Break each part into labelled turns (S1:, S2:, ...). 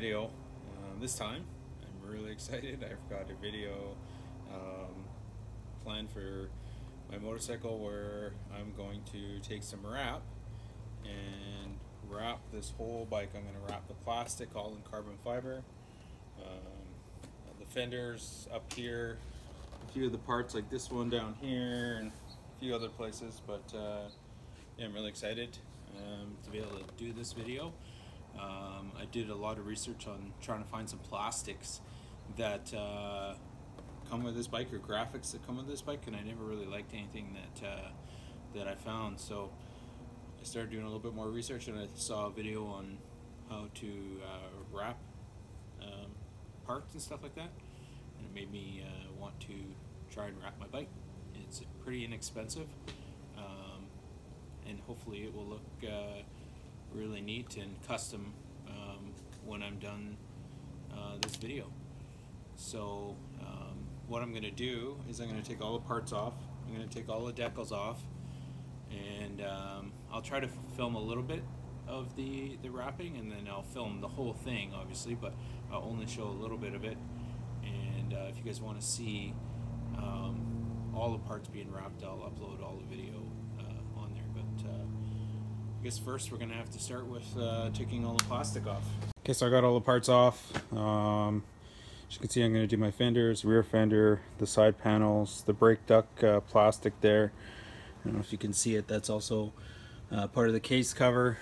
S1: video. This time I'm really excited. I've got a video planned for my motorcycle where I'm going to take some wrap and wrap this whole bike. I'm going to wrap the plastic all in carbon fiber, the fenders up here, a few of the parts like this one down here, and a few other places. But yeah, I'm really excited to be able to do this video. I did a lot of research on trying to find some plastics that come with this bike, or graphics that come with this bike, and I never really liked anything that I found. So I started doing a little bit more research, and I saw a video on how to wrap parts and stuff like that, and it made me want to try and wrap my bike. It's pretty inexpensive, and hopefully it will look really neat and custom when I'm done this video. So what I'm going to do is I'm going to take all the parts off, I'm going to take all the decals off, and I'll try to film a little bit of the wrapping, and then I'll film the whole thing obviously, but I'll only show a little bit of it. And if you guys want to see all the parts being wrapped, I'll upload all the video on there. But I guess first we're going to have to start with taking all the plastic off. Okay, so I got all the parts off. As you can see, I'm going to do my fenders, rear fender, the side panels, the brake duct plastic there. I don't know if you can see it, that's also part of the case cover,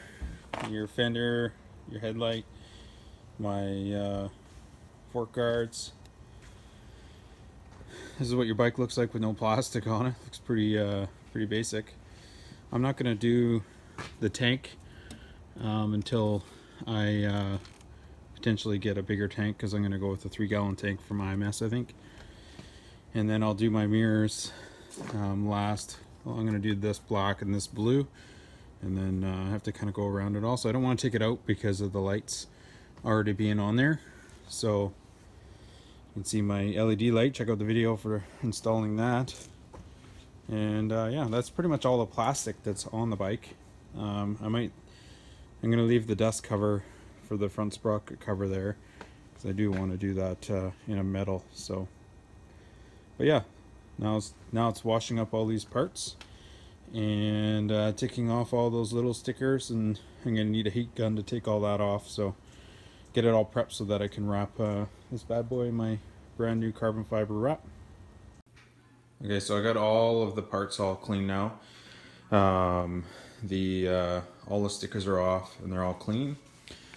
S1: your fender, your headlight, my fork guards. This is what your bike looks like with no plastic on it. Looks pretty basic. I'm not going to do the tank until I potentially get a bigger tank, because I'm going to go with a 3-gallon tank from IMS, I think. And then I'll do my mirrors last. Well, I'm going to do this black and this blue, and then I have to kind of go around it all. So I don't want to take it out because of the lights already being on there. So you can see my LED light. Check out the video for installing that. And yeah, that's pretty much all the plastic that's on the bike. I'm going to leave the dust cover for the front sprocket cover there, because I do want to do that in a metal. So, but yeah, now it's washing up all these parts and taking off all those little stickers, and I'm going to need a heat gun to take all that off. So get it all prepped so that I can wrap this bad boy in my brand new carbon fiber wrap. Okay, so I got all of the parts all clean now. All the stickers are off and they're all clean.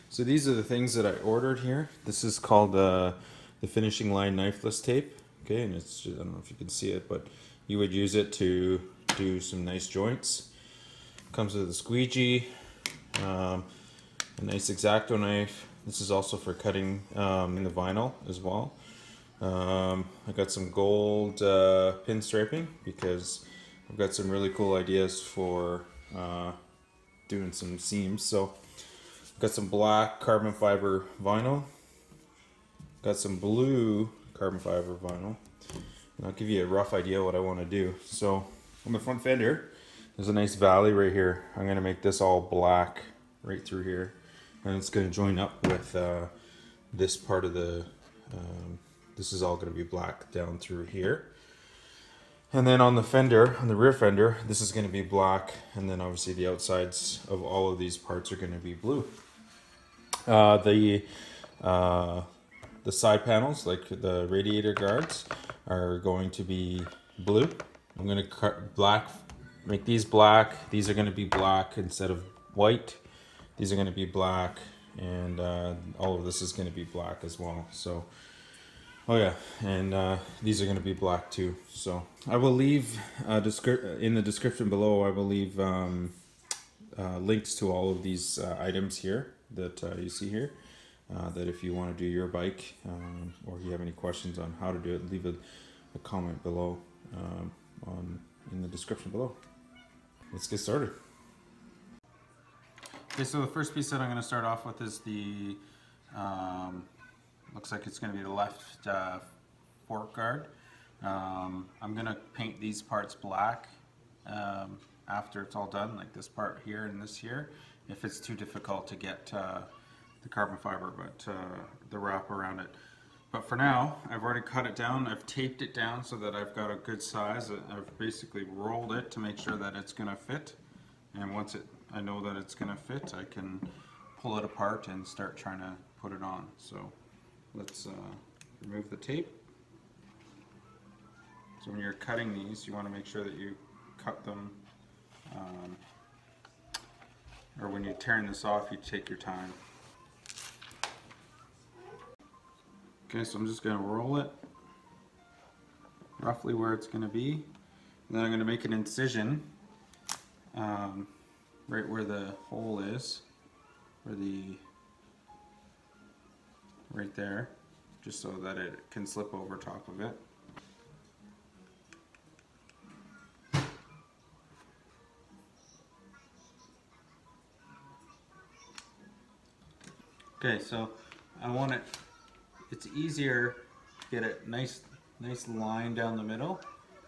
S1: So these are the things that I ordered here. This is called the finishing line knifeless tape. Okay, and it's, I don't know if you can see it, but you would use it to do some nice joints. Comes with a squeegee, a nice X-Acto knife. This is also for cutting in the vinyl as well. I got some gold pinstriping, because I've got some really cool ideas for doing some seams. So got some black carbon fiber vinyl, got some blue carbon fiber vinyl, and I'll give you a rough idea what I want to do. So on the front fender, there's a nice valley right here. I'm going to make this all black right through here, and it's going to join up with this part of the this is all going to be black down through here. And then on the fender, on the rear fender, this is going to be black, and then obviously the outsides of all of these parts are going to be blue. The side panels, like the radiator guards, are going to be blue. I'm going to cut black, make these black. These are going to be black instead of white. These are going to be black, and all of this is going to be black as well. So, oh yeah, and these are going to be black too. So I will leave in the description below, I will leave links to all of these items here that you see here, that if you want to do your bike, or you have any questions on how to do it, leave a comment below in the description below. Let's get started. Okay, so the first piece that I'm going to start off with is the looks like it's going to be the left fork guard. I'm going to paint these parts black after it's all done, like this part here and this here. If it's too difficult to get the carbon fiber, but the wrap around it. But for now, I've already cut it down. I've taped it down so that I've got a good size. I've basically rolled it to make sure that it's gonna fit. And once I know that it's gonna fit, I can pull it apart and start trying to put it on. So let's remove the tape. So when you're cutting these, you want to make sure that you cut them, or when you're tearing this off, you take your time. Okay, so I'm just going to roll it roughly where it's going to be, and then I'm going to make an incision right where the hole is, right there, just so that it can slip over top of it. Okay, so I want it, it's easier to get a nice line down the middle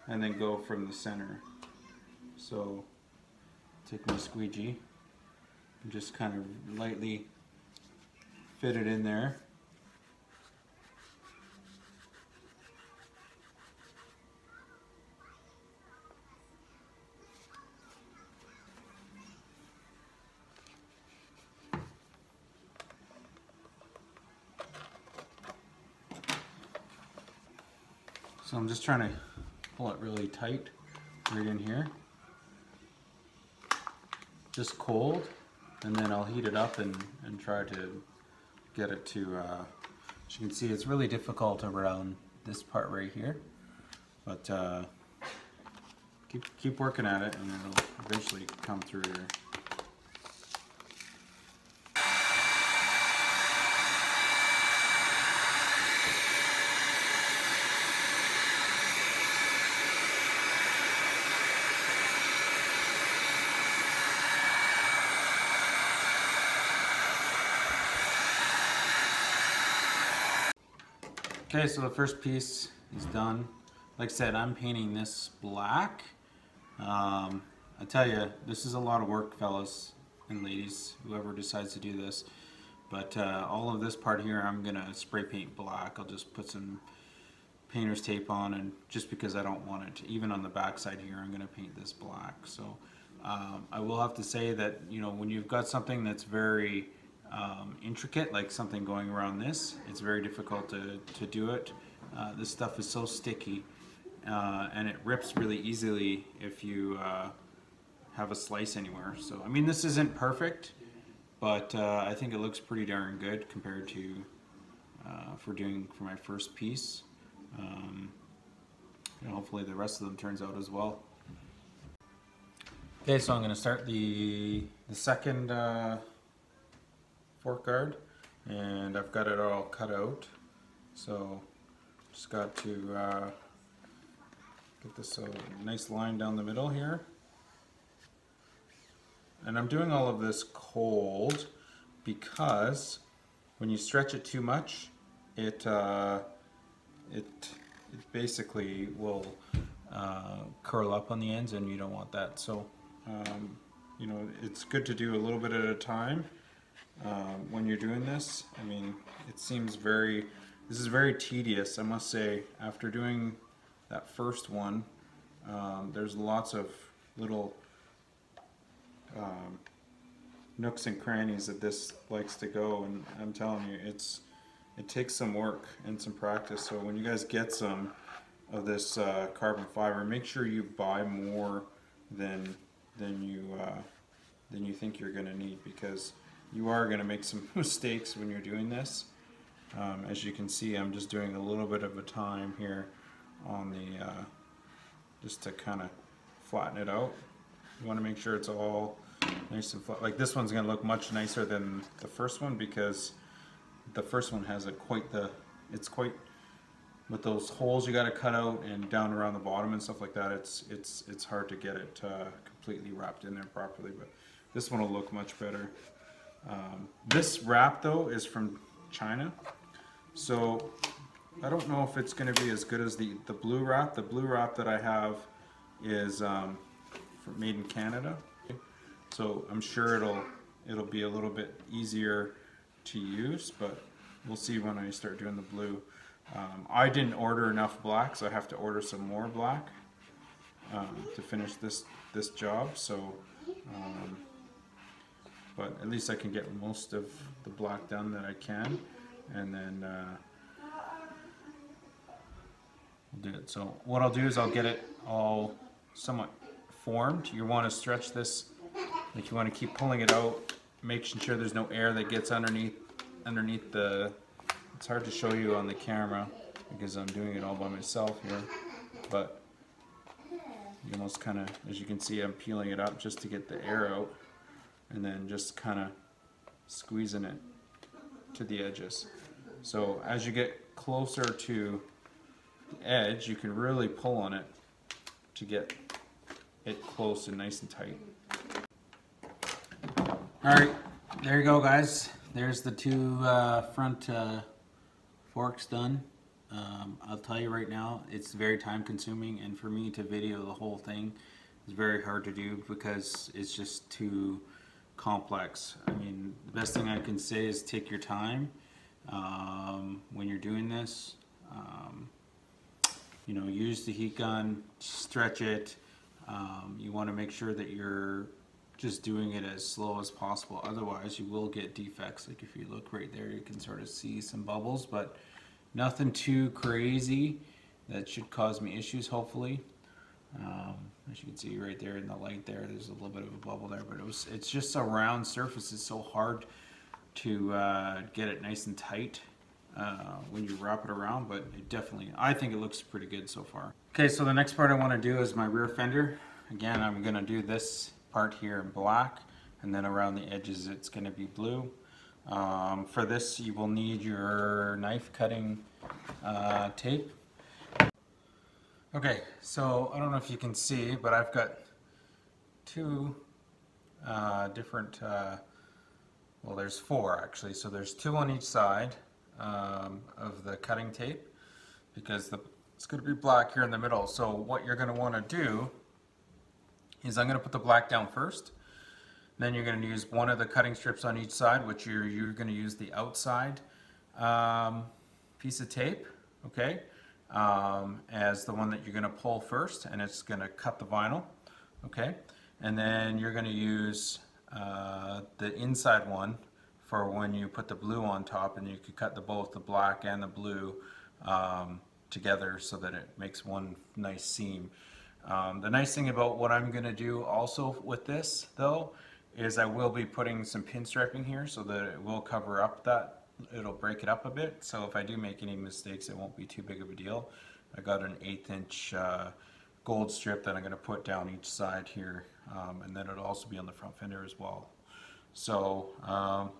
S1: and then go from the center. So take my squeegee and just kind of lightly fit it in there. So I'm just trying to pull it really tight right in here. Just cold, and then I'll heat it up and try to get it to, as you can see, it's really difficult around this part right here, but keep working at it and it'll eventually come through here. Okay, so the first piece is done. Like I said, I'm painting this black. I tell you, this is a lot of work, fellas and ladies, whoever decides to do this. But all of this part here, I'm gonna spray paint black. I'll just put some painter's tape on, and just because I don't want it, even on the back side here, I'm gonna paint this black. So I will have to say that, you know, when you've got something that's very intricate, like something going around this, it's very difficult to do it. This stuff is so sticky, and it rips really easily if you have a slice anywhere. So I mean, this isn't perfect, but I think it looks pretty darn good compared to for my first piece. And hopefully the rest of them turns out as well. Okay, so I'm going to start the second fork guard, and I've got it all cut out, so just got to get this nice line down the middle here. And I'm doing all of this cold because when you stretch it too much, it basically will curl up on the ends, and you don't want that. So you know, it's good to do a little bit at a time. When you're doing this, I mean, it seems this is very tedious, I must say. After doing that first one, there's lots of little nooks and crannies that this likes to go, and I'm telling you, it takes some work and some practice. So when you guys get some of this carbon fiber, make sure you buy more than you think you're going to need, because you are going to make some mistakes when you're doing this. As you can see, I'm just doing a little bit of a time here on the just to kind of flatten it out. You want to make sure it's all nice and flat. Like, this one's going to look much nicer than the first one, because the first one has it's quite, with those holes you got to cut out and down around the bottom and stuff like that, it's hard to get it completely wrapped in there properly, but this one will look much better. This wrap though is from China, so I don't know if it's going to be as good as the blue wrap. The blue wrap that I have is made in Canada, so I'm sure it'll be a little bit easier to use, but we'll see when I start doing the blue. I didn't order enough black, so I have to order some more black to finish this job. So, but at least I can get most of the black done that I can, and then we'll do it. So what I'll do is I'll get it all somewhat formed. You want to stretch this, like you want to keep pulling it out, making sure there's no air that gets underneath the. It's hard to show you on the camera because I'm doing it all by myself here, but you almost kind of, as you can see, I'm peeling it up just to get the air out, and then just kind of squeezing it to the edges. So as you get closer to the edge, you can really pull on it to get it close and nice and tight. Alright, there you go, guys. There's the two front forks done. I'll tell you right now, it's very time consuming, and for me to video the whole thing is very hard to do because it's just too complex. I mean, the best thing I can say is take your time when you're doing this. You know, use the heat gun, stretch it. You want to make sure that you're just doing it as slow as possible, otherwise you will get defects. Like if you look right there, you can sort of see some bubbles, but nothing too crazy that should cause me issues, hopefully. As you can see right there in the light there's a little bit of a bubble there, but it's just a round surface. It's so hard to get it nice and tight when you wrap it around, but it definitely, I think it looks pretty good so far. Okay, so the next part I want to do is my rear fender. Again, I'm going to do this part here in black, and then around the edges it's going to be blue. For this you will need your knife cutting tape. Okay, so I don't know if you can see, but I've got two different, well there's four actually, so there's two on each side of the cutting tape, because it's going to be black here in the middle. So what you're going to want to do is I'm going to put the black down first. Then you're going to use one of the cutting strips on each side, which you're going to use the outside piece of tape, okay, as the one that you're going to pull first, and it's going to cut the vinyl, okay. And then you're going to use the inside one for when you put the blue on top, and you can cut both the black and the blue together so that it makes one nice seam. The nice thing about what I'm going to do also with this, though, is I will be putting some pinstriping here so that it will cover up that, it'll break it up a bit. So if I do make any mistakes, it won't be too big of a deal. I got an 1/8 inch gold strip that I'm going to put down each side here, and then it'll also be on the front fender as well. So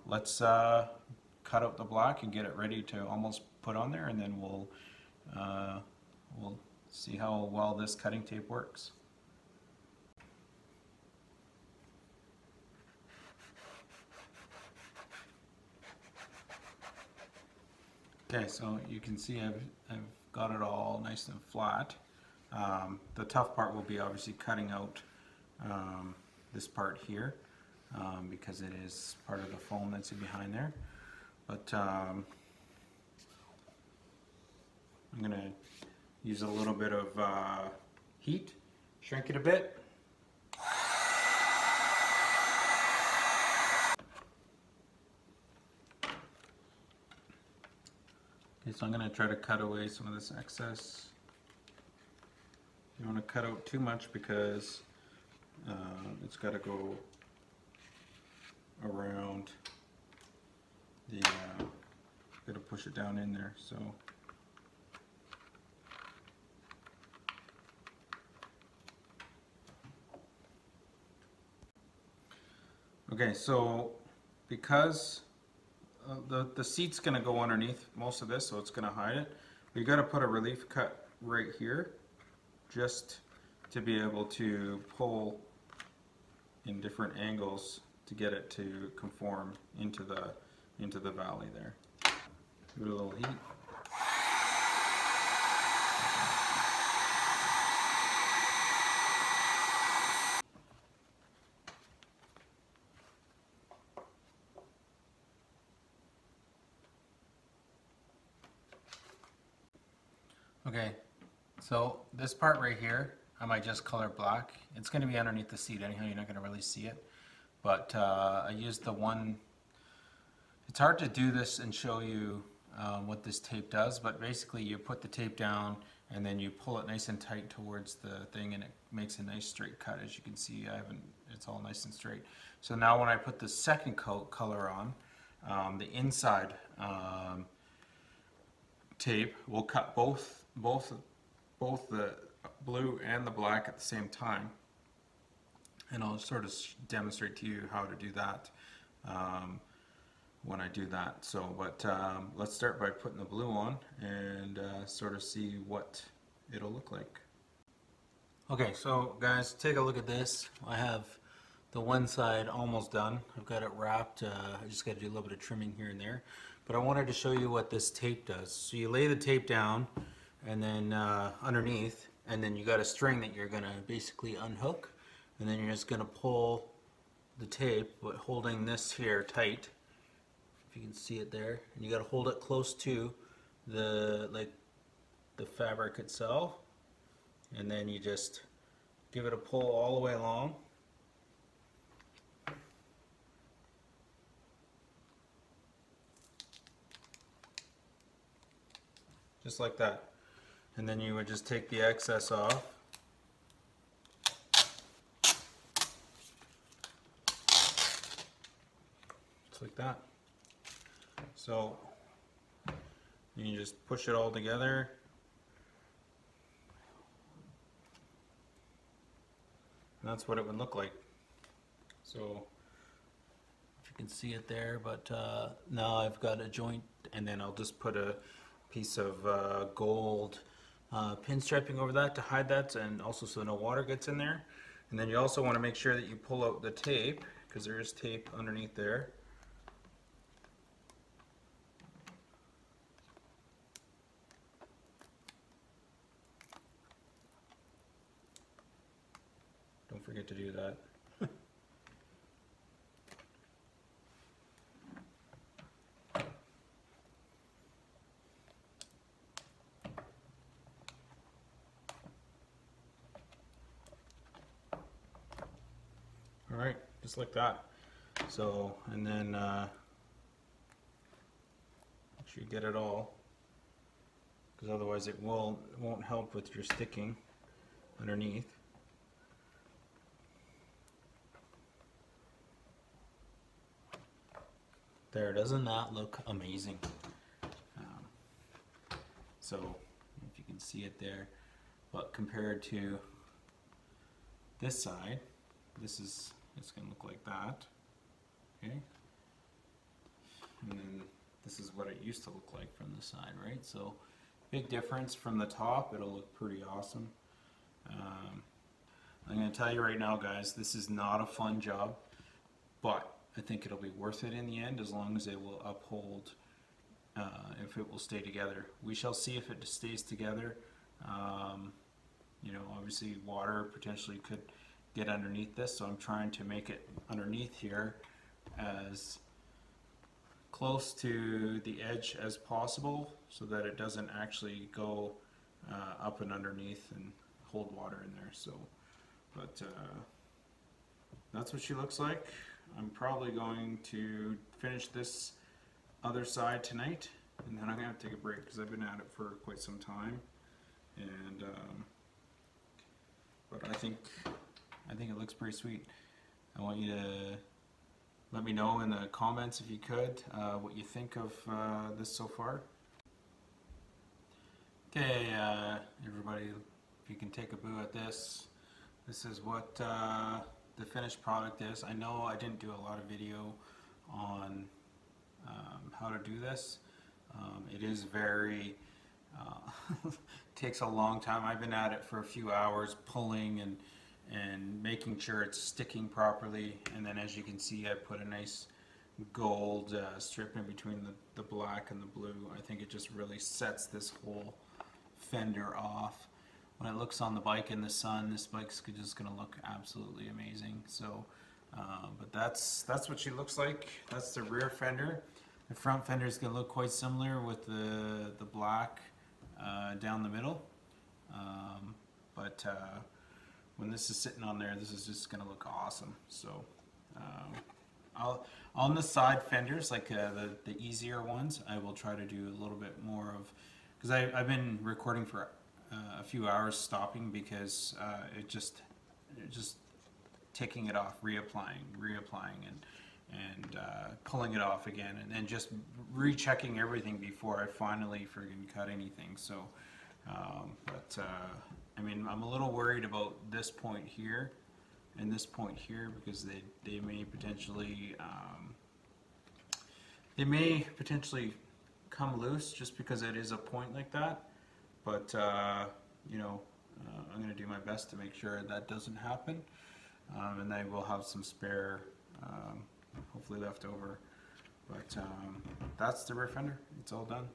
S1: let's cut out the black and get it ready to almost put on there, and then we'll see how well this cutting tape works. Okay, so you can see I've got it all nice and flat. The tough part will be obviously cutting out this part here, because it is part of the foam that's behind there. But I'm going to use a little bit of heat, shrink it a bit. Okay, so I'm going to try to cut away some of this excess. You don't want to cut out too much because it's got to go around the, got to push it down in there. So. Okay, so because the seat's going to go underneath most of this, so it's going to hide it, but you got to put a relief cut right here just to be able to pull in different angles to get it to conform into the valley there. Give it a little heat. Okay, so this part right here, I might just color black. It's going to be underneath the seat anyhow, you're not going to really see it. But I used the one, it's hard to do this and show you what this tape does, but basically you put the tape down and then you pull it nice and tight towards the thing and it makes a nice straight cut. As you can see, it's all nice and straight. So now when I put the second coat color on, the inside tape will cut both the blue and the black at the same time, and I'll sort of demonstrate to you how to do that when I do that. So, but let's start by putting the blue on and sort of see what it'll look like. Okay, so guys, take a look at this. I have the one side almost done. I've got it wrapped. I just got to do a little bit of trimming here and there. But I wanted to show you what this tape does. So you lay the tape down and then underneath, and then you got a string that you're going to basically unhook, and then you're just going to pull the tape, but holding this here tight, if you can see it there, and you got to hold it close to the fabric itself, and then you just give it a pull all the way along. Just like that. And then you would just take the excess off. Just like that. So you just push it all together. And that's what it would look like. So if you can see it there, but now I've got a joint, and then I'll just put a piece of gold pinstriping over that to hide that, and also so no water gets in there. And then you also want to make sure that you pull out the tape, because there is tape underneath there. Don't forget to do that. Alright, just like that. So, and then make sure you get it all, because otherwise it won't help with your sticking underneath. There, doesn't that look amazing? So, if you can see it there, but compared to this side, it's going to look like that. Okay, and then this is what it used to look like from the side, right? So big difference from the top. It'll look pretty awesome. I'm going to tell you right now, guys, this is not a fun job, but I think it'll be worth it in the end, as long as it will uphold, if it will stay together. We shall see if it stays together. You know, obviously water potentially could get underneath this, so I'm trying to make it underneath here as close to the edge as possible, so that it doesn't actually go up and underneath and hold water in there. So, but that's what she looks like. I'm probably going to finish this other side tonight, and then I'm going to take a break because I've been at it for quite some time. And but I think it looks pretty sweet. I want you to let me know in the comments, if you could, what you think of this so far. Okay, everybody, if you can take a boo at this, this is what the finished product is. I know I didn't do a lot of video on how to do this. It is very, takes a long time. I've been at it for a few hours, pulling and making sure it's sticking properly. And then, as you can see, I put a nice gold strip in between the black and the blue. I think it just really sets this whole Fender off. When it looks on the bike in the sun, this bike's just going to look absolutely amazing. So, but that's what she looks like. That's the rear fender. The front fender is going to look quite similar with the black down the middle. But when this is sitting on there, this is just going to look awesome. So on the side fenders, like the easier ones, I will try to do a little bit more of, because I've been recording for a few hours stopping because it just taking it off, reapplying, and pulling it off again, and then just rechecking everything before I finally friggin' cut anything. So, I mean, I'm a little worried about this point here and this point here because they may potentially come loose just because it is a point like that. But you know, I'm going to do my best to make sure that doesn't happen, and I will have some spare, hopefully left over. But that's the rear fender. It's all done.